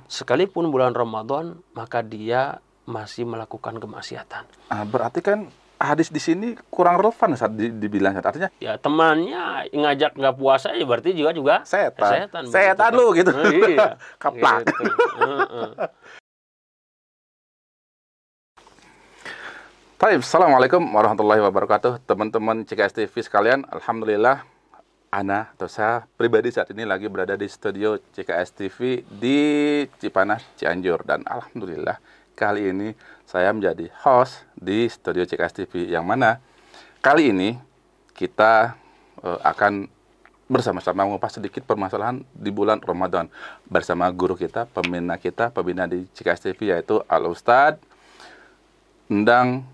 sekalipun bulan Ramadan, maka dia masih melakukan kemaksiatan. Berarti kan hadis di sini kurang relevan saat dibilang. Artinya Ya temannya ngajak nggak puasa ya berarti juga setan. setan. Setan lu gitu. Iya. Kaplak. Gitu. Baik, Assalamualaikum warahmatullahi wabarakatuh. Teman-teman CKS TV sekalian, alhamdulillah atau saya pribadi saat ini lagi berada di studio CKS TV di Cipanas, Cianjur, dan alhamdulillah kali ini saya menjadi host di studio CKS TV, yang mana kali ini kita akan bersama-sama mengupas sedikit permasalahan di bulan Ramadan bersama guru kita, pembina di CKS TV, yaitu Al-Ustadz Endang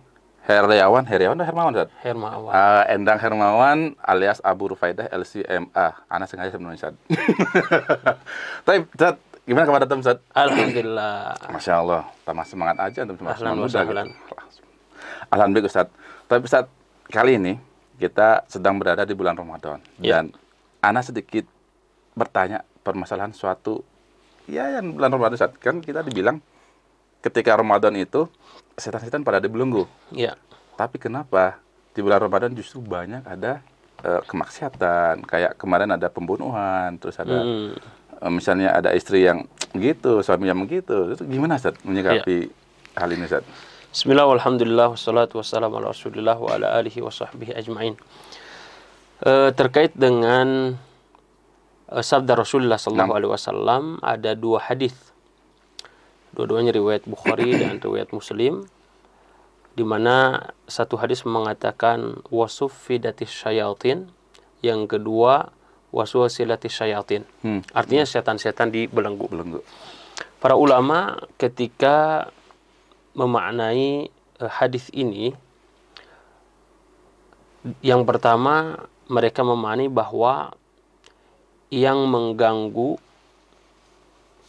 Hermawan, Ustaz? Hermawan. Endang Hermawan alias Abu Rufaidah LCMA. Ana sengaja sebenarnya, Ustaz. Tapi, Ustaz, gimana kabar antum, Ustaz? Alhamdulillah. Masya Allah, tambah semangat aja antum, cuma muda gitu. Alhamdulillah, Ustaz. Tapi, Ustaz, kali ini kita sedang berada di bulan Ramadan. Dan Ana sedikit bertanya permasalahan suatu, ya yang bulan Ramadan, Ustaz. Kan kita dibilang ketika Ramadan itu setan-setan pada dibelenggu. Iya. Tapi kenapa di bulan Ramadan justru banyak ada kemaksiatan? Kayak kemarin ada pembunuhan, terus ada misalnya ada istri yang gitu, suami yang begitu. Itu gimana, Ustaz, menyikapi hal ini, Ustaz? Bismillah, walhamdulillah, wassalatu wassalamu ala rasulillah wa ala alihi wa sahbihi ajma'in. Terkait dengan sabda Rasulullah sallallahu alaihi wasallam, ada dua hadis. Dua-duanya riwayat Bukhari dan riwayat Muslim, di mana satu hadis mengatakan wasuffidatis syayatin, yang kedua waswasilatis syayatin. Artinya setan-setan dibelenggu. Para ulama ketika memaknai hadis ini, yang pertama mereka memaknai bahwa yang mengganggu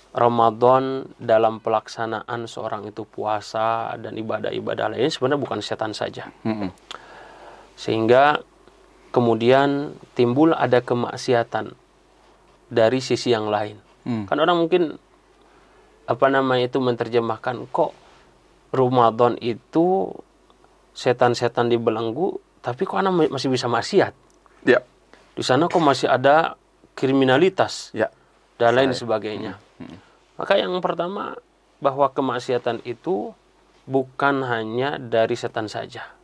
Ramadan dalam pelaksanaan seorang itu puasa dan ibadah-ibadah lain sebenarnya bukan setan saja. Sehingga kemudian timbul ada kemaksiatan dari sisi yang lain. Kan orang mungkin itu menerjemahkan, kok Ramadan itu setan-setan dibelenggu, tapi kok anak masih bisa maksiat? Ya. Di sana kok masih ada kriminalitas dan lain sebagainya. Maka yang pertama, bahwa kemaksiatan itu bukan hanya dari setan saja,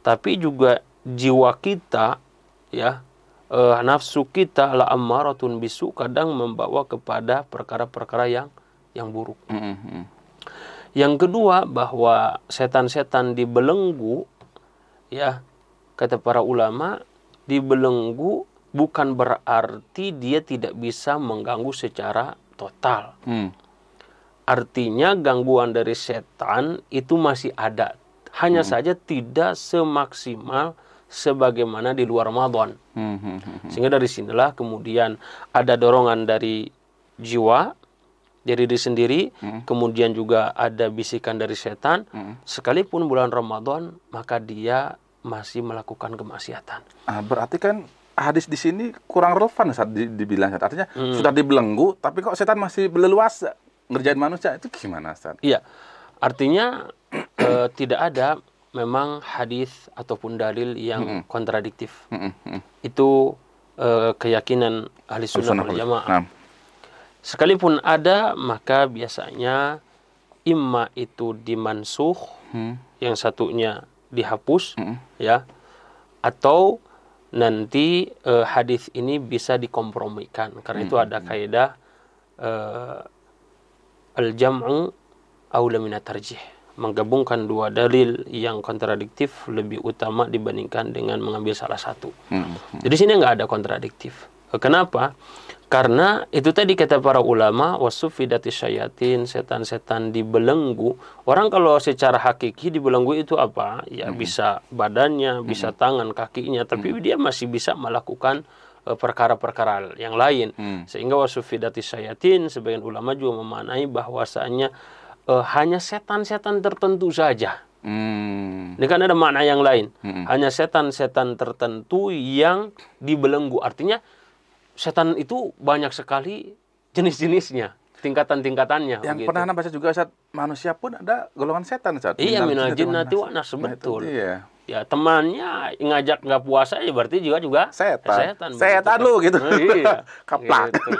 tapi juga jiwa kita, nafsu kita la ammaratun bisu, kadang membawa kepada perkara-perkara yang buruk. Yang kedua, bahwa setan-setan dibelenggu, kata para ulama, dibelenggu bukan berarti dia tidak bisa mengganggu secara total. Artinya gangguan dari setan itu masih ada. Hanya saja tidak semaksimal sebagaimana di luar Ramadan. Sehingga dari sinilah kemudian ada dorongan dari jiwa, dari diri sendiri, kemudian juga ada bisikan dari setan. Sekalipun bulan Ramadan, maka dia masih melakukan kemaksiatan. Berarti kan hadis di sini kurang relevan saat dibilang. Artinya sudah dibelenggu, tapi kok setan masih berleluasa ngerjain manusia, itu gimana, Ustaz? Iya, artinya tidak ada memang hadis ataupun dalil yang kontradiktif. Itu keyakinan ahli sunnah wal jamaah. Sekalipun ada, maka biasanya imma itu dimansuh, yang satunya dihapus, atau nanti hadis ini bisa dikompromikan. Karena itu ada kaidah al-jam'u aula minat tarjih. Menggabungkan dua dalil yang kontradiktif lebih utama dibandingkan dengan mengambil salah satu. Jadi sini nggak ada kontradiktif. Kenapa? Karena itu tadi kata para ulama, wasuffidatis syayatin, setan-setan dibelenggu. Orang kalau secara hakiki dibelenggu itu apa? Ya bisa badannya, bisa tangan, kakinya, tapi dia masih bisa melakukan perkara-perkara yang lain. Sehingga wasuffidatis syayatin, sebagian ulama juga memaknai bahwasanya hanya setan-setan tertentu saja. Ini kan ada makna yang lain. Hanya setan-setan tertentu yang dibelenggu. Artinya setan itu banyak sekali jenis-jenisnya. tingkatan-tingkatannya. Yang begitu. pernah Anda baca juga, Ustaz, manusia pun ada golongan setan, Ustaz. Iya, minal jinnati wan nas, betul. Iya. Ya, temannya ngajak nggak puasa ya berarti juga setan. Setan lu gitu. Iya. Keplak. Gitu.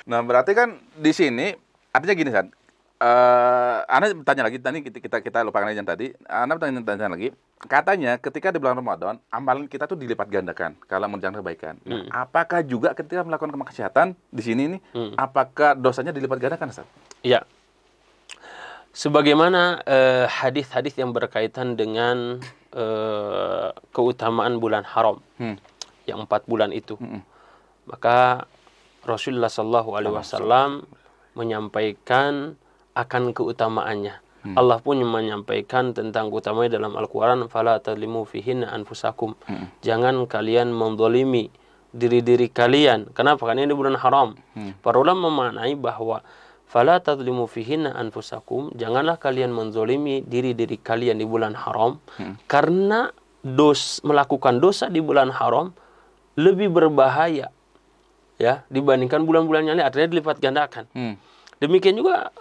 Nah, berarti kan di sini artinya gini, Ustaz. Anda tanya lagi, tadi kita lupakan aja yang tadi. Anda tanya lagi, katanya ketika di bulan Ramadan amalan kita tuh dilipat gandakan kalau mengerjakan kebaikan. Nah, apakah juga ketika melakukan kemaksiatan di sini nih, apakah dosanya dilipat gandakan, Ustaz? Iya. Sebagaimana hadis-hadis yang berkaitan dengan keutamaan bulan haram, yang 4 bulan itu, maka Rasulullah SAW menyampaikan akan keutamaannya. Allah pun menyampaikan tentang keutamanya dalam Al-Quran, fala tadlimu fihinna anfusakum. Jangan kalian menzalimi diri-diri kalian. Kenapa? Karena ini bulan haram. Para ulama memaknai bahwa fala tadlimu fihinna anfusakum, janganlah kalian menzalimi diri-diri kalian di bulan haram, karena melakukan dosa di bulan haram lebih berbahaya ya dibandingkan bulan-bulan yang lain, artinya dilipat gandakan. Demikian juga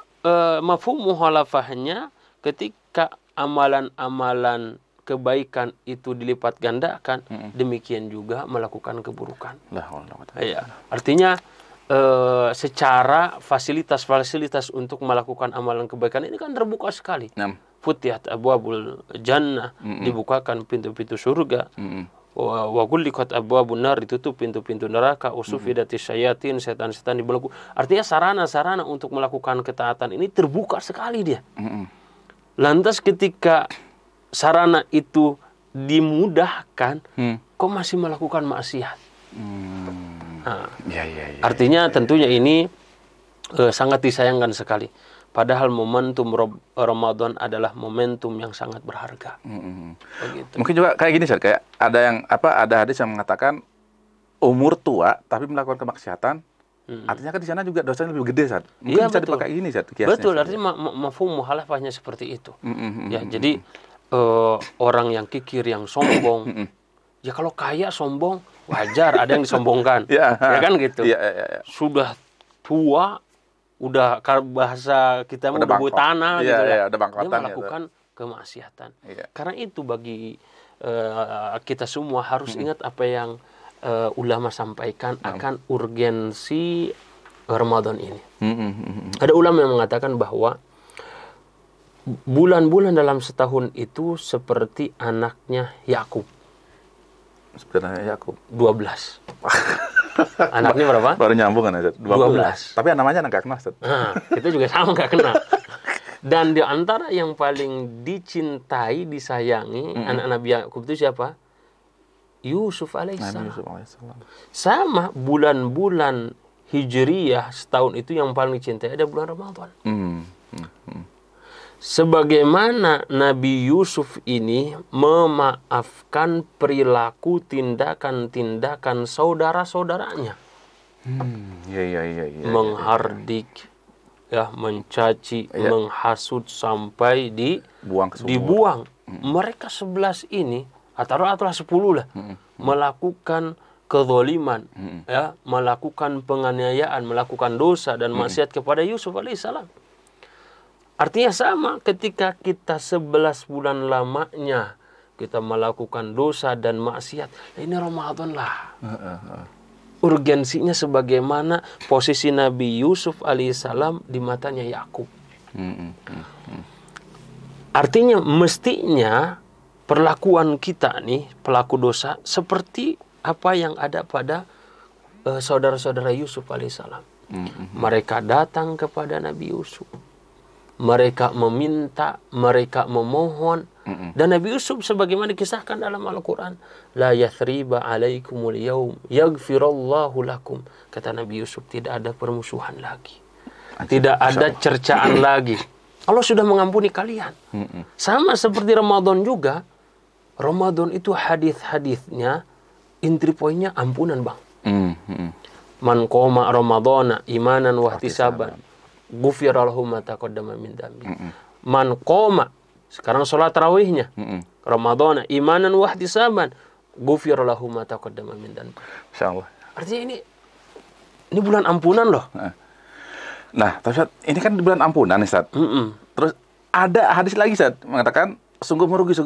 mafhum mukhalafahnya, ketika amalan-amalan kebaikan itu dilipat gandakan, demikian juga melakukan keburukan. Ya, artinya secara fasilitas untuk melakukan amalan kebaikan ini kan terbuka sekali. Futihat abwabul jannah, dibukakan pintu-pintu surga. Wa ghulliqat abwabun nar, ditutup pintu-pintu neraka. Usufidatis syayatin, setan-setan dibelenggu. Artinya sarana-sarana untuk melakukan ketaatan ini terbuka sekali dia. Lantas ketika sarana itu dimudahkan, kok masih melakukan maksiat? Artinya tentunya ini sangat disayangkan sekali. Padahal momentum Ramadan adalah momentum yang sangat berharga. Begitu. Mungkin juga kayak gini, Ustaz, kayak ada hadis yang mengatakan umur tua tapi melakukan kemaksiatan, artinya kan di sana juga dosanya lebih gede, Ustaz. Mungkin bisa dipakai gini, Ustaz, kiasnya. Betul, artinya mafhum mukhalafahnya seperti itu. Ya, jadi orang yang kikir, yang sombong, ya kalau kaya sombong wajar, ada yang disombongkan. Ya kan gitu. Sudah tua, udah bahasa kita mau debu tanah gitu ya. Dia melakukan kemaksiatan. Karena itu bagi kita semua harus ingat apa yang ulama sampaikan akan urgensi Ramadan ini. Ada ulama yang mengatakan bahwa bulan-bulan dalam setahun itu seperti anaknya Yakub. Sebenarnya Yakub 12. Anaknya berapa? Baru nyambung kan, 12. Tapi namanya enggak kena, Ustaz. Kita juga sama enggak kena. Dan di antara yang paling dicintai, disayangi anak Nabi Yakub itu siapa? Yusuf alaihissalam. Sama bulan-bulan Hijriyah setahun itu yang paling dicintai ada bulan Ramadan. Sebagaimana Nabi Yusuf ini memaafkan perilaku tindakan-tindakan saudara-saudaranya. Menghardik, ya, mencaci, menghasut sampai dibuang. Mereka 11 ini, atau 10 lah, melakukan kezaliman, ya, melakukan penganiayaan, melakukan dosa dan maksiat kepada Yusuf alaihissalam. Artinya sama, ketika kita 11 bulan lamanya kita melakukan dosa dan maksiat, ini Ramadan lah. Urgensinya sebagaimana posisi Nabi Yusuf alaihissalam di matanya Yakub. Artinya mestinya perlakuan kita nih, pelaku dosa, seperti apa yang ada pada saudara-saudara Yusuf alaihissalam. Mereka datang kepada Nabi Yusuf. Mereka meminta, mereka memohon. Dan Nabi Yusuf sebagaimana dikisahkan dalam Al-Quran, la yathriba alaikumul yawm yaghfirallahu lakum. Kata Nabi Yusuf, tidak ada permusuhan lagi, tidak ada cercaan lagi. Allah sudah mengampuni kalian. Sama seperti Ramadan juga. Ramadan itu hadis-hadisnya inti poinnya ampunan, Bang. Man qoma ramadhana imanan wa ihtisaban ghufira lahu ma taqaddama min dhanbi. Man qoma, sekarang salat tarawihnya, Ramadhana imanan wa ihtisaban ghufira lahu ma taqaddama min dhanbi. Insyaallah. Artinya ini bulan ampunan loh. Nah, Ustaz, ini kan di bulan ampunan nih, Ustaz. Terus ada hadis lagi, Ustaz, mengatakan sungguh merugi,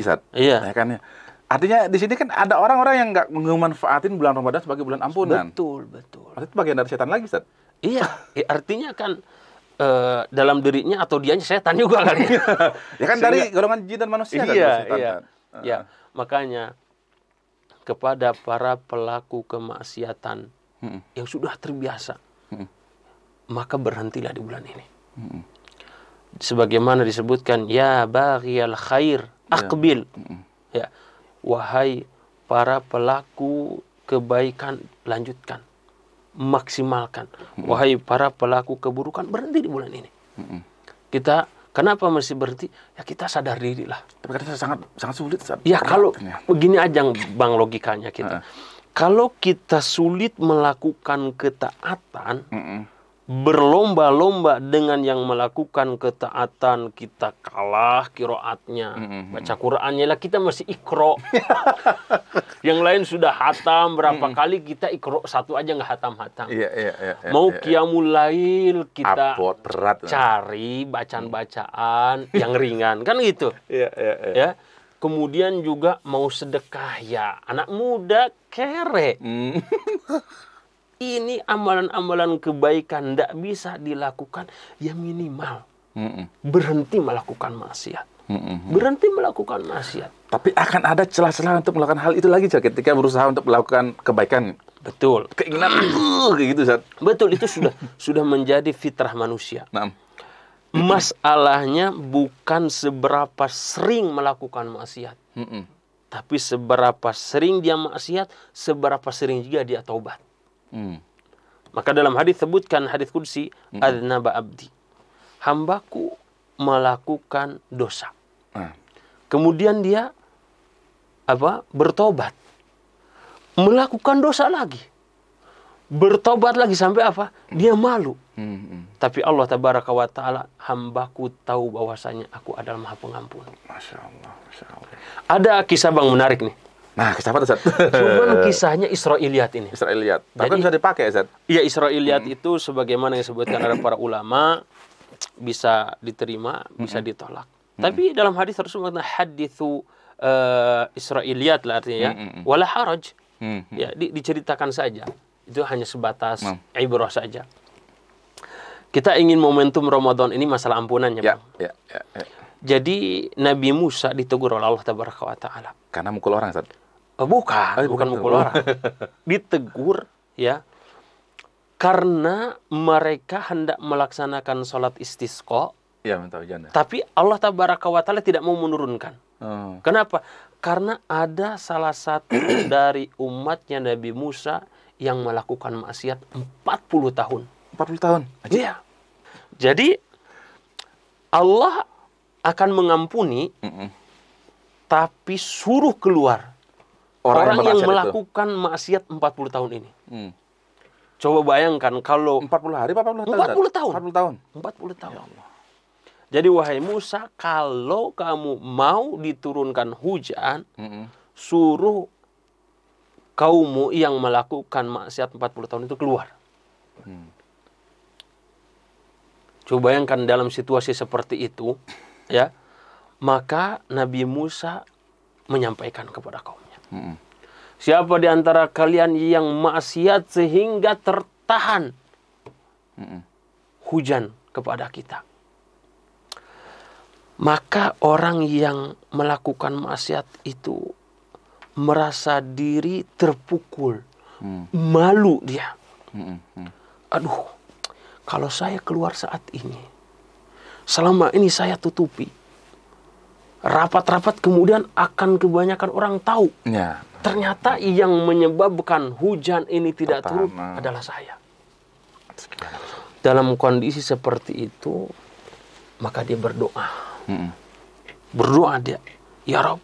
Ustaz. Iya. Ya kan ya. Artinya di sini kan ada orang-orang yang nggak memanfaatin bulan Ramadan sebagai bulan ampunan. Betul. Itu bagian dari setan lagi, Ustaz. Iya, artinya kan dalam dirinya atau dianya setan juga kan. Ya kan dari golongan jin dan manusia iya, kan. Iya. Ya, makanya kepada para pelaku kemaksiatan yang sudah terbiasa, maka berhentilah di bulan ini. Sebagaimana disebutkan, ya baghiyal khair aqbil. Ya, wahai para pelaku kebaikan, lanjutkan, maksimalkan. Wahai para pelaku keburukan, berhenti di bulan ini. Kita kenapa masih berhenti? Ya kita sadar diri lah. Tapi kadang sangat sulit. Ya kalau begini aja Bang logikanya kita. Kalau kita sulit melakukan ketaatan, berlomba-lomba dengan yang melakukan ketaatan, kita kalah kiroatnya. Baca Qur'annya lah kita masih ikro. Yang lain sudah hatam berapa kali, kita ikro satu aja nggak hatam-hatam. Mau qiyamul lail kita berat, cari bacaan-bacaan yang ringan kan gitu. Ya. Kemudian juga mau sedekah, ya anak muda kere. Ini amalan-amalan kebaikan tidak bisa dilakukan, ya minimal berhenti melakukan maksiat. Berhenti melakukan maksiat. Tapi akan ada celah-celah untuk melakukan hal itu lagi, Zat, ketika berusaha untuk melakukan kebaikan. Betul. Keinginan kayak gitu, Zat. Betul, itu sudah menjadi fitrah manusia. Masalahnya bukan seberapa sering melakukan maksiat. Tapi seberapa sering dia maksiat, seberapa sering juga dia taubat. Maka dalam hadis sebutkan, hadis qudsi, adznaba abdi, hambaku melakukan dosa. Kemudian dia bertobat, melakukan dosa lagi, bertobat lagi sampai dia malu. Tapi Allah tabaraka wa ta'ala, hambaku tahu bahwasanya aku adalah Maha Pengampun. Masya Allah. Ada kisah Bang menarik nih. Nah, kisah apa, Ustaz? Cuman kisahnya Israiliyat ini. Israiliyat. Tapi kan bisa dipakai, Ustaz? Iya, Israiliyat itu sebagaimana yang disebutkan oleh para ulama, bisa diterima, bisa ditolak. Tapi dalam hadis tersebut, hadithu Israiliyat lah artinya ya. Wala haraj. Ya, diceritakan saja. Itu hanya sebatas ibrah saja. Kita ingin momentum Ramadan ini masalah ampunannya, Bang. Jadi Nabi Musa ditegur oleh Allah tabaraka wa ta'ala. Karena mukul orang, Ustaz? Bukan mukul orang. Ditegur ya karena mereka hendak melaksanakan sholat istisqa. Ya, minta hujan. Tapi Allah tabaraka wa ta'ala tidak mau menurunkan. Kenapa? Karena ada salah satu dari umatnya Nabi Musa yang melakukan maksiat 40 tahun. 40 tahun? Iya. Jadi Allah akan mengampuni, tapi suruh keluar orang yang melakukan maksiat 40 tahun ini. Coba bayangkan kalau 40 hari, 40 tahun. 40 tahun. 40 tahun. 40 tahun. Ya Allah. Jadi wahai Musa, kalau kamu mau diturunkan hujan, suruh kaummu yang melakukan maksiat 40 tahun itu keluar. Coba bayangkan dalam situasi seperti itu, ya, maka Nabi Musa menyampaikan kepada kaumnya, siapa di antara kalian yang maksiat sehingga tertahan hujan kepada kita? Maka orang yang melakukan maksiat itu merasa diri terpukul, malu dia. Aduh, kalau saya keluar saat ini, selama ini saya tutupi, rapat-rapat kemudian akan kebanyakan orang tahu. Ya. Ternyata yang menyebabkan hujan ini tidak turun adalah saya. Dalam kondisi seperti itu, maka dia berdoa. Berdoa dia, ya Rabb,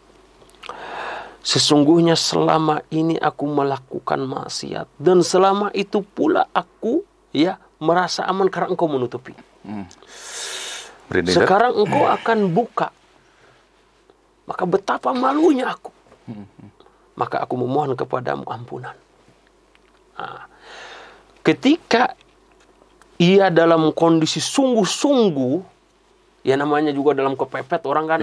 sesungguhnya selama ini aku melakukan maksiat, dan selama itu pula aku merasa aman karena engkau menutupi. Sekarang engkau akan buka, maka betapa malunya aku. Maka aku memohon kepadamu ampunan. Ketika ia dalam kondisi sungguh-sungguh, ya namanya juga dalam kepepet orang kan,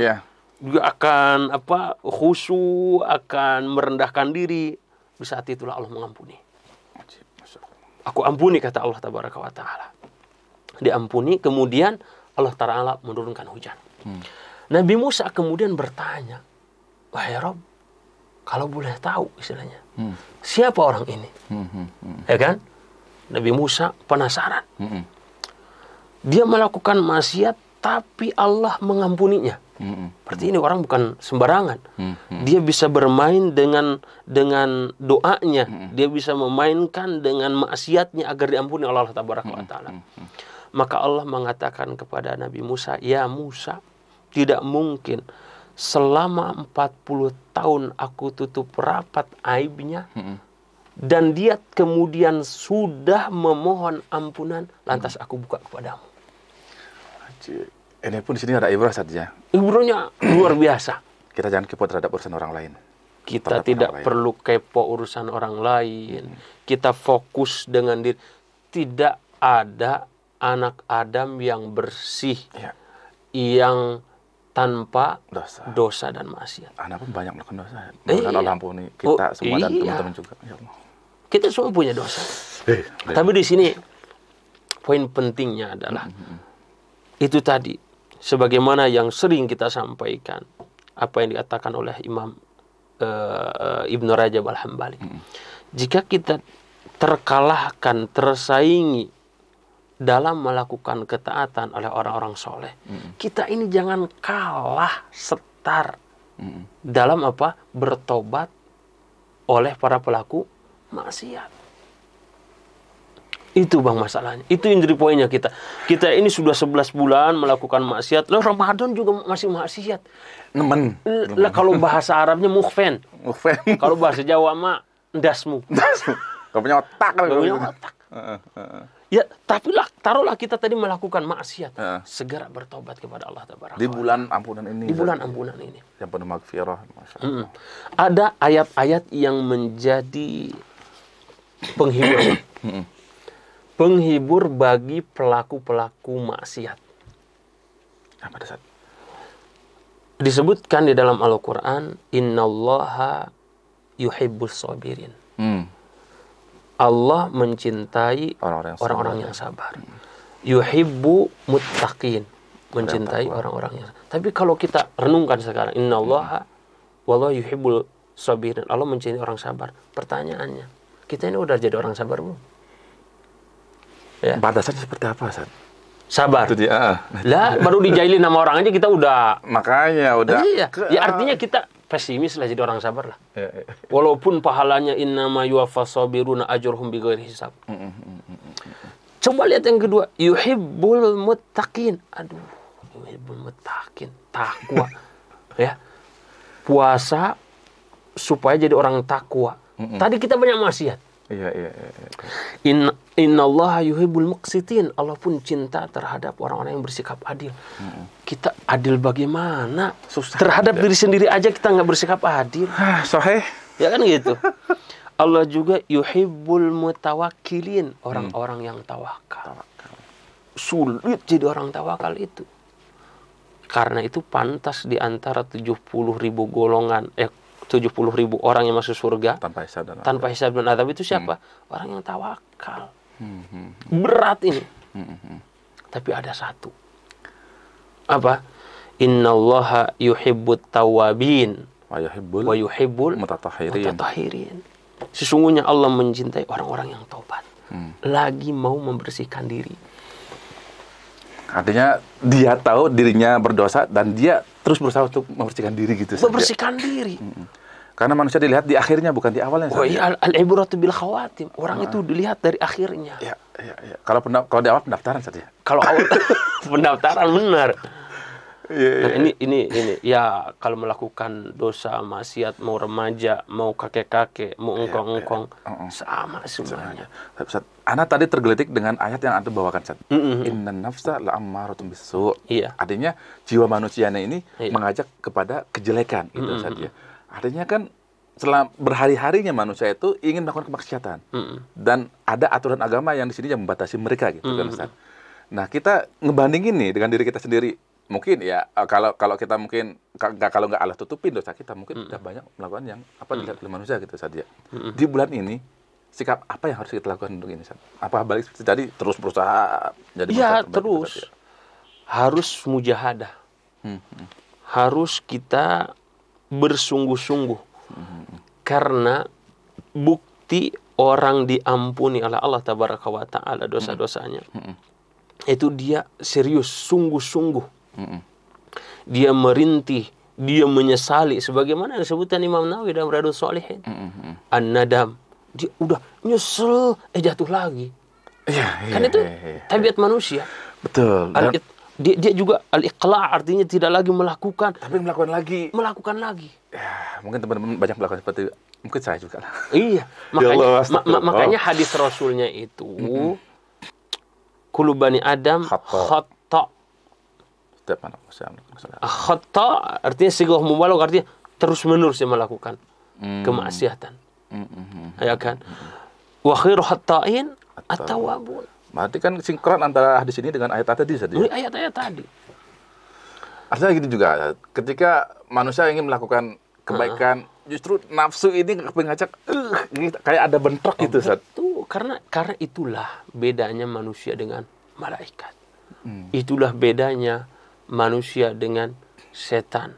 juga akan khusyuk, akan merendahkan diri. Di saat itulah Allah mengampuni. Aku ampuni, kata Allah tabaraka wa ta'ala. Diampuni, kemudian Allah Ta'ala menurunkan hujan. Nabi Musa kemudian bertanya, wahai Rabb, kalau boleh tahu istilahnya, siapa orang ini? Ya kan? Nabi Musa penasaran. Dia melakukan maksiat, tapi Allah mengampuninya. Berarti ini orang bukan sembarangan. Dia bisa bermain dengan doanya. Dia bisa memainkan dengan maksiatnya agar diampuni oleh Allah Tabaraka wa Ta'ala. Maka Allah mengatakan kepada Nabi Musa, ya Musa, tidak mungkin selama 40 tahun aku tutup rapat aibnya, dan dia kemudian sudah memohon ampunan, lantas aku buka kepadamu. Ini pun di sini ada ibrah saja. Ibrahnya luar biasa. Kita jangan kepo terhadap urusan orang lain. Kita tidak perlu kepo urusan orang lain. Kita fokus dengan diri. Tidak ada anak Adam yang bersih, yang tanpa dosa dan maksiat. Anak pun banyak melakukan dosa. Mudah-mudahan Allah ampuni kita semua dan teman-teman juga. Ya Allah. Kita semua punya dosa. Tapi di sini poin pentingnya adalah itu tadi, sebagaimana yang sering kita sampaikan, apa yang dikatakan oleh Imam Ibnu Rajab Al-Hambali. Jika kita terkalahkan, tersaingi dalam melakukan ketaatan oleh orang-orang soleh, kita ini jangan kalah setar dalam bertobat oleh para pelaku maksiat. Itu bang masalahnya. Itu yang jadi poinnya kita. Kita ini sudah 11 bulan melakukan maksiat. Loh, Ramadan juga masih maksiat. Nemen. Lah kalau bahasa Arabnya mukhfen. Kalau bahasa Jawa mah ndasmu. Gak punya otak. Gak punya otak. Ya, tapi taruhlah kita tadi melakukan maksiat. Segera bertobat kepada Allah Tabaraka. Di bulan ampunan ini. Di bulan ampunan ini. Yang penuh maghfirah. Ada ayat-ayat yang menjadi penghibur. Penghibur bagi pelaku-pelaku maksiat. Apa dasar? Disebutkan di dalam Al-Quran, innallaha yuhibbus sabirin. Allah mencintai orang-orang yang sabar. Yuhibbu muttaqin. Mencintai orang-orang yang sabar. Tapi kalau kita renungkan sekarang, innallaha wallahu yuhibbul sabirin. Allah mencintai orang sabar. Pertanyaannya, kita ini udah jadi orang sabar belum? Ya. Batasannya seperti apa, San? Sabar. Itu dia. Lah, baru dijailin sama orang aja kita udah. Makanya udah. Iya. Ya artinya kita pesimis lah jadi orang sabar lah. Walaupun pahalanya innama yuwaffas sabiruna ajruhum bighairi hisab. Coba lihat yang kedua, yuhibbul muttaqin. Aduh, yuhibbul muttaqin, takwa. Ya. Puasa supaya jadi orang takwa. Tadi kita banyak maksiat. Iya. Innallaha yuhibbul muqsitin. Allah pun cinta terhadap orang-orang yang bersikap adil. Kita adil bagaimana? Susah. Terhadap diri sendiri aja kita nggak bersikap adil. Sahih. Ya kan gitu. Allah juga yuhibbul mutawakkilin. Orang-orang yang tawakal. Sulit jadi orang tawakal itu. Karena itu pantas di antara 70.000 golongan 70.000 orang yang masuk surga tanpa hisab dan azab itu siapa? Orang yang tawakal. Berat ini. Tapi ada satu. Apa? Innallaha yuhibbut tawabin wa yuhibbul mutatahhirin. Sesungguhnya Allah mencintai orang-orang yang taubat. Lagi mau membersihkan diri. Artinya dia tahu dirinya berdosa dan dia terus berusaha untuk membersihkan diri gitu. Membersihkan diri. Karena manusia dilihat di akhirnya bukan di awalnya. Oh iya, al-ibratu bil khawatim. Orang itu dilihat dari akhirnya. Iya. Kalau di awal pendaftaran saja. Kalau awal pendaftaran benar. Nah, ini ya kalau melakukan dosa maksiat, mau remaja, mau kakek-kakek, mau engkong-engkong, sama semuanya. Ana tadi tergelitik dengan ayat yang Anda bawakan, Ustaz. Innan nafsa la'ammaratun bisu'. Iya. Artinya jiwa manusianya ini mengajak kepada kejelekan, itu saja. Artinya kan selama berhari-harinya manusia itu ingin melakukan kemaksiatan. Dan ada aturan agama yang di sini yang membatasi mereka gitu kan Ustaz. Nah, kita ngebandingin nih dengan diri kita sendiri. Mungkin ya kalau kita mungkin kalau nggak Allah tutupin dosa kita, mungkin udah banyak melakukan yang apa dilihat oleh manusia gitu saja. Di bulan ini sikap apa yang harus kita lakukan untuk ini Ustaz? Apa balik jadi terus berusaha jadi ya terus harus mujahadah. Harus kita bersungguh-sungguh. Karena bukti orang diampuni oleh Allah Tabaraka wa Ta'ala dosa-dosanya. Itu dia serius, sungguh-sungguh. Dia merintih, dia menyesali. Sebagaimana disebutkan Imam Nawawi dalam Riyadhus Shalihin. An-nadam. Dia udah nyesel, jatuh lagi. Kan itu tabiat manusia. Betul. Dia juga al-iqla' artinya tidak lagi melakukan. Tapi melakukan lagi. Ya, mungkin teman-teman banyak melakukan seperti mungkin saya juga lah. Iya. Makanya hadis Rasulnya itu kullu bani Adam khata'. Setiap manusia melakukan khata' artinya sigah mubalagh, artinya terus-menerus dia melakukan kemaksiatan. Ya kan? Wa khairu khata'in at-tawwabun. Berarti kan sinkron antara hadis ini dengan ayat tadi. Ayat-ayat tadi. Artinya gitu juga, ketika manusia ingin melakukan kebaikan, justru nafsu ini ngajak, kayak ada bentrok gitu, Ustaz. Betul, karena itulah bedanya manusia dengan malaikat. Itulah bedanya manusia dengan setan.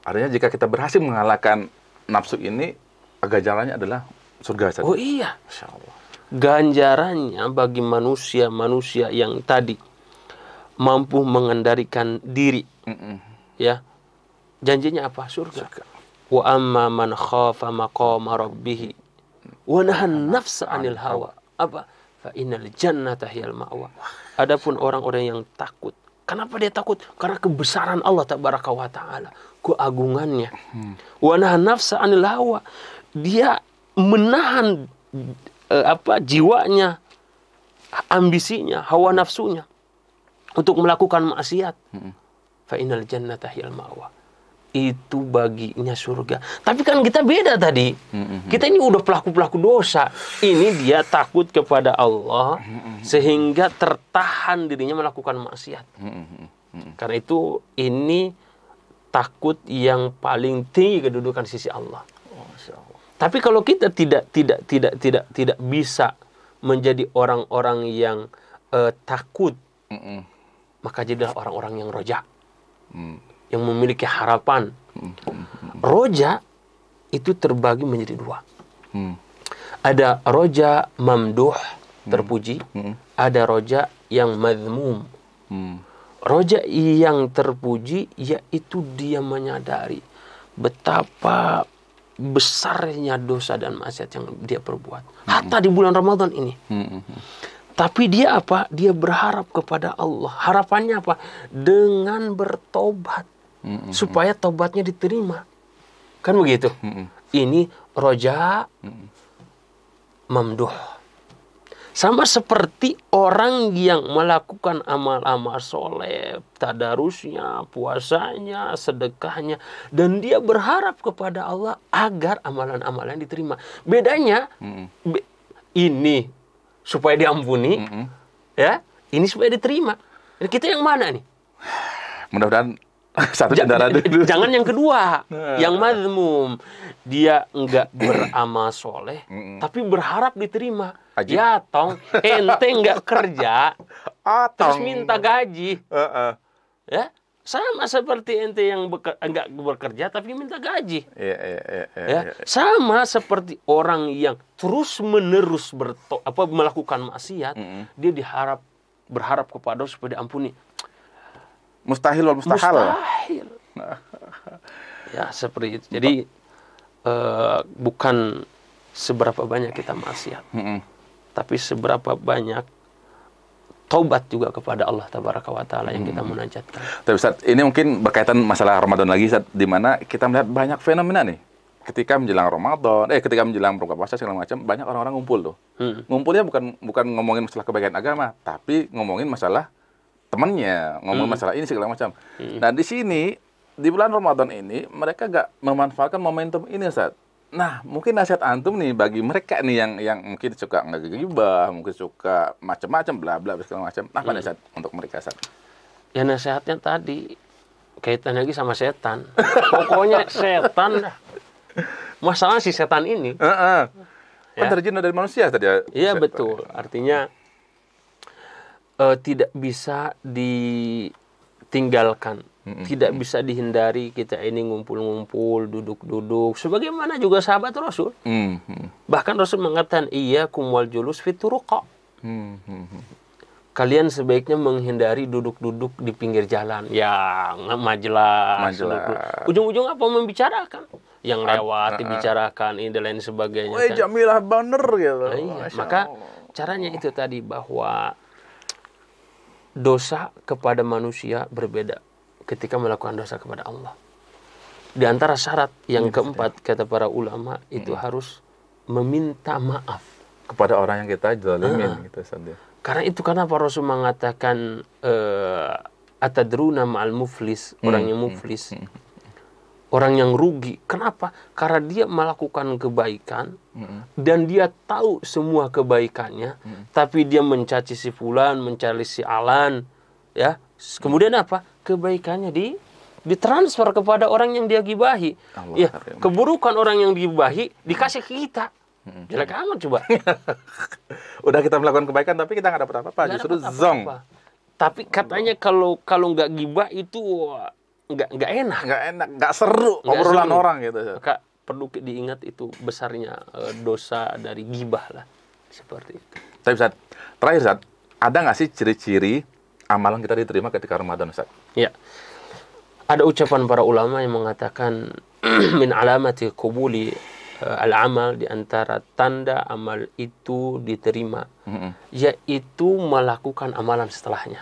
Artinya jika kita berhasil mengalahkan nafsu ini, ganjarannya adalah surga, Ustaz. Oh iya. Masya Allah. Ganjarannya bagi manusia yang tadi mampu mengendalikan diri, ya, janjinya apa? Surga. Wa amma man khafa maqama rabbih wa nahan nafsa 'anil hawa, apa? Fa innal jannata hiyal ma'wa. Adapun orang-orang yang takut, kenapa dia takut? Karena kebesaran Allah Tabaraka wa Ta'ala, keagungannya. Wa nahan nafsa 'anil hawa, dia menahan jiwanya, ambisinya, hawa nafsunya untuk melakukan maksiat. Fa innal jannata hiyal ma'wa. Itu baginya surga. Tapi kan kita beda tadi. Kita ini udah pelaku-pelaku dosa. Ini dia takut kepada Allah sehingga tertahan dirinya melakukan maksiat. Karena itu ini takut yang paling tinggi kedudukan sisi Allah. Tapi kalau kita tidak bisa menjadi orang-orang yang takut, maka jadilah orang-orang yang roja, yang memiliki harapan. Roja itu terbagi menjadi dua. Ada roja mamduh, terpuji. Ada roja yang madhmum. Roja yang terpuji yaitu dia menyadari betapa besarnya dosa dan maksiat yang dia perbuat. Hatta di bulan Ramadan ini. Tapi dia apa? Dia berharap kepada Allah. Harapannya apa? Dengan bertobat. Supaya tobatnya diterima. Kan begitu? Ini roja mamduh. Sama seperti orang yang melakukan amal-amal soleh, tadarusnya, puasanya, sedekahnya, dan dia berharap kepada Allah agar amalan-amalan diterima. Bedanya, ini supaya diampuni, ya, ini supaya diterima. Kita yang mana nih? Mudah-mudahan satu kendaraan dulu. Jangan yang kedua, yang mazmum. Dia enggak beramal soleh, tapi berharap diterima. Ya tong, ente enggak kerja, terus minta gaji. Ya, sama seperti ente yang enggak bekerja tapi minta gaji. Ya, sama seperti orang yang terus-menerus melakukan maksiat, dia berharap kepada Allah supaya diampuni. Mustahil wal mustahil. Ya, seperti itu. Jadi bukan seberapa banyak kita maksiat, tapi seberapa banyak taubat juga kepada Allah Tabaraka wa Ta'ala yang kita munajatkan. Tapi Ustaz, ini mungkin berkaitan masalah Ramadan lagi, Ustaz, di mana kita melihat banyak fenomena nih. Ketika menjelang Ramadan, ketika menjelang buka puasa segala macam, banyak orang-orang ngumpul tuh. Ngumpulnya bukan ngomongin masalah kebaikan agama, tapi ngomongin masalah temannya, ngomongin masalah ini segala macam. Nah, di sini di bulan Ramadan ini mereka gak memanfaatkan momentum ini, Ustaz. Nah, mungkin nasihat antum nih bagi mereka nih yang mungkin suka ngegibah, mungkin suka macam-macam bla bla segala macam. Apa nasihat untuk mereka, Ustaz? Ya nasihatnya tadi kaitannya lagi sama setan. Pokoknya setan dah. Masalah si setan ini. Kan dari jin dari manusia tadi ya. Iya betul. Artinya tidak bisa ditinggalkan. Tidak bisa dihindari kita ini ngumpul-ngumpul, duduk-duduk. Sebagaimana juga sahabat Rasul. Bahkan Rasul mengatakan, iyyakum wal julus fit turuqa. Kalian sebaiknya menghindari duduk-duduk di pinggir jalan. Yang majelis. Ujung-ujung apa membicarakan? Yang lewat dibicarakan, ini dan lain sebagainya. Wah, Jamilah bener gitu. Iya. Maka caranya itu tadi bahwa dosa kepada manusia berbeda ketika melakukan dosa kepada Allah. Di antara syarat yang keempat, kata para ulama, itu harus meminta maaf kepada orang yang kita zalimin gitu, Ustaz. Karena itu kenapa Rasul mengatakan atadruna ma'al muflis, orang yang muflis, orang yang rugi. Kenapa? Karena dia melakukan kebaikan dan dia tahu semua kebaikannya, tapi dia mencaci si fulan, mencaci si alan, ya. Kemudian apa? Kebaikannya ditransfer kepada orang yang dia gibahi. Ya, keburukan orang yang digibahi dikasih ke kita. Jelek amat coba. Udah kita melakukan kebaikan tapi kita nggak dapat apa-apa, justru zong. Tapi katanya kalau nggak gibah itu nggak enak. Nggak seru obrolan orang gitu. Maka perlu diingat itu besarnya dosa dari gibah lah. Seperti itu. Tapi Ustaz, terakhir Ustaz, ada nggak sih ciri-ciri amalan kita diterima ketika Ramadan, Ustaz? Ya. Ada ucapan para ulama yang mengatakan min alamati qubuli al-amal, di antara tanda amal itu diterima, yaitu melakukan amalan setelahnya.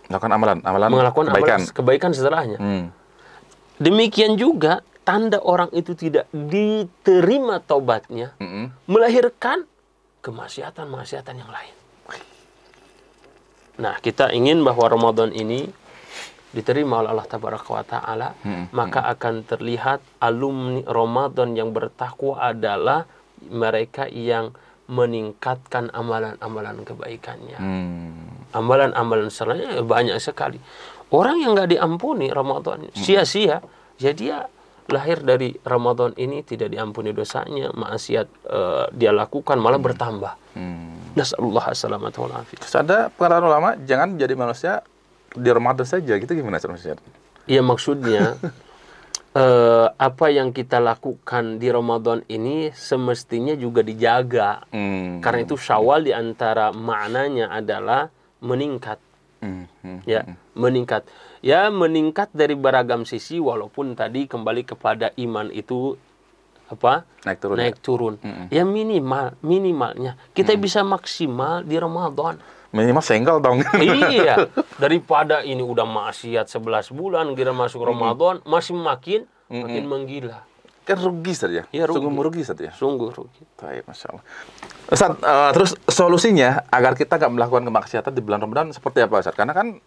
Melakukan kebaikan setelahnya. Demikian juga tanda orang itu tidak diterima taubatnya, melahirkan kemaksiatan yang lain. Nah, kita ingin bahwa Ramadan ini diterima oleh Allah Tabaraka wa Ta'ala, maka akan terlihat alumni Ramadan yang bertakwa adalah mereka yang meningkatkan amalan-amalan kebaikannya. Amalan-amalan setelahnya banyak sekali. Orang yang nggak diampuni Ramadan, sia-sia, ya dia lahir dari Ramadan ini tidak diampuni dosanya, maksiat dia lakukan malah bertambah. Nasallallahu assalamatu wal afiyah. Ada pengaruh ulama, jangan jadi manusia di Ramadan saja, gitu gimana maksudnya? Iya, maksudnya apa yang kita lakukan di Ramadan ini semestinya juga dijaga. Karena itu Syawal di antara maknanya adalah meningkat. Meningkat. Ya, meningkat dari beragam sisi, walaupun tadi kembali kepada iman itu apa? Naik turun. Ya minimalnya kita bisa maksimal di Ramadan. Minimal single dong. Iya, daripada ini udah maksiat 11 bulan kira masuk Ramadan masih makin menggila. Kan rugi saja. Ya, sungguh merugi saja. Sungguh rugi. Baik, Masya Allah. Ustaz, terus solusinya agar kita nggak melakukan kemaksiatan di bulan Ramadan seperti apa, Ustaz? Karena kan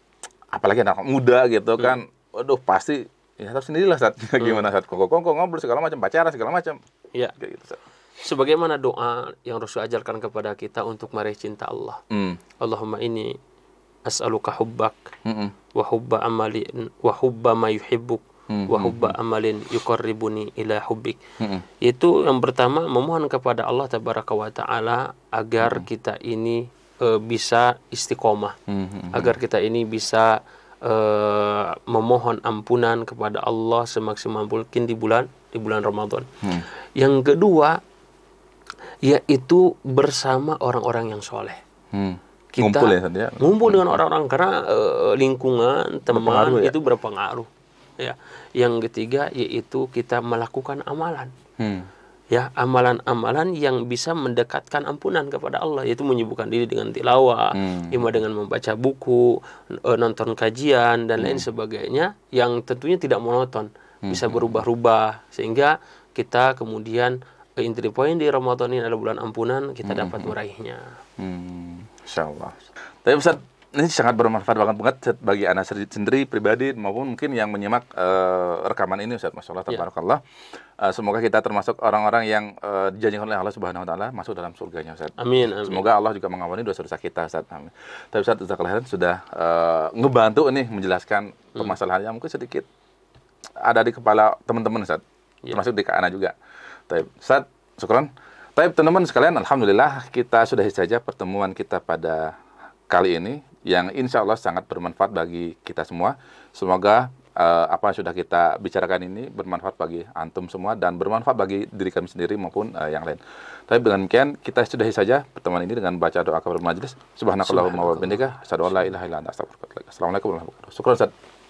apalagi anak muda gitu kan, waduh pasti ya harus sendirilah, Ustaz. Gimana, Ustaz? Kongko ngobrol segala macam, pacaran segala macam. Iya. Kayak gitu, Ustaz. Sebagaimana doa yang Rasul ajarkan kepada kita untuk meraih cinta Allah. Allahumma inni as'aluka hubbak wa hubba amalin wa hubba ma yuhibbuk wa hubba amalin yuqarribuni ila hubbik. Itu yang pertama, memohon kepada Allah Tabaraka wa Ta'ala agar kita ini bisa istiqomah, agar kita ini bisa memohon ampunan kepada Allah semaksimal mungkin di bulan Ramadan. Yang kedua, yaitu bersama orang-orang yang soleh. Kita ngumpul dengan orang-orang, karena lingkungan teman itu berpengaruh. Ya. Yang ketiga, yaitu kita melakukan amalan. Ya, amalan-amalan yang bisa mendekatkan ampunan kepada Allah, yaitu menyibukkan diri dengan tilawah, dengan membaca buku, nonton kajian dan lain sebagainya, yang tentunya tidak monoton, bisa berubah-ubah, sehingga kita kemudian inti poin di Ramadan ini adalah bulan ampunan, kita dapat meraihnya. Insyaallah. Tapi Ustaz, ini sangat bermanfaat banget Ustaz, bagi Ana sendiri pribadi maupun mungkin yang menyimak rekaman ini Ustaz. Masya Allah, tabarakallah. Semoga kita termasuk orang-orang yang dijanjikan oleh Allah Subhanahu wa taala masuk dalam surganya Ustaz. Amin, amin. Semoga Allah juga mengampuni dosa-dosa kita Ustaz. Amin. Tapi Ustaz, jazakallahu khairan sudah ngebantu nih menjelaskan permasalahan yang mungkin sedikit ada di kepala teman-teman Ustaz. Termasuk di Ana juga. Tapi Ustaz, syukran. Tapi teman-teman sekalian, alhamdulillah kita sudahi saja pertemuan kita pada kali ini yang insya Allah sangat bermanfaat bagi kita semua. Semoga apa yang sudah kita bicarakan ini bermanfaat bagi antum semua dan bermanfaat bagi diri kami sendiri maupun yang lain. Tapi dengan demikian kita sudahi saja pertemuan ini dengan baca doa kafaratul majelis. Subhanakallahumma wa bihamdika asyhadu an la ilaha illa anta astaghfiruka wa atubu ilaik. Assalamualaikum warahmatullahi wabarakatuh. Syukran Ustaz.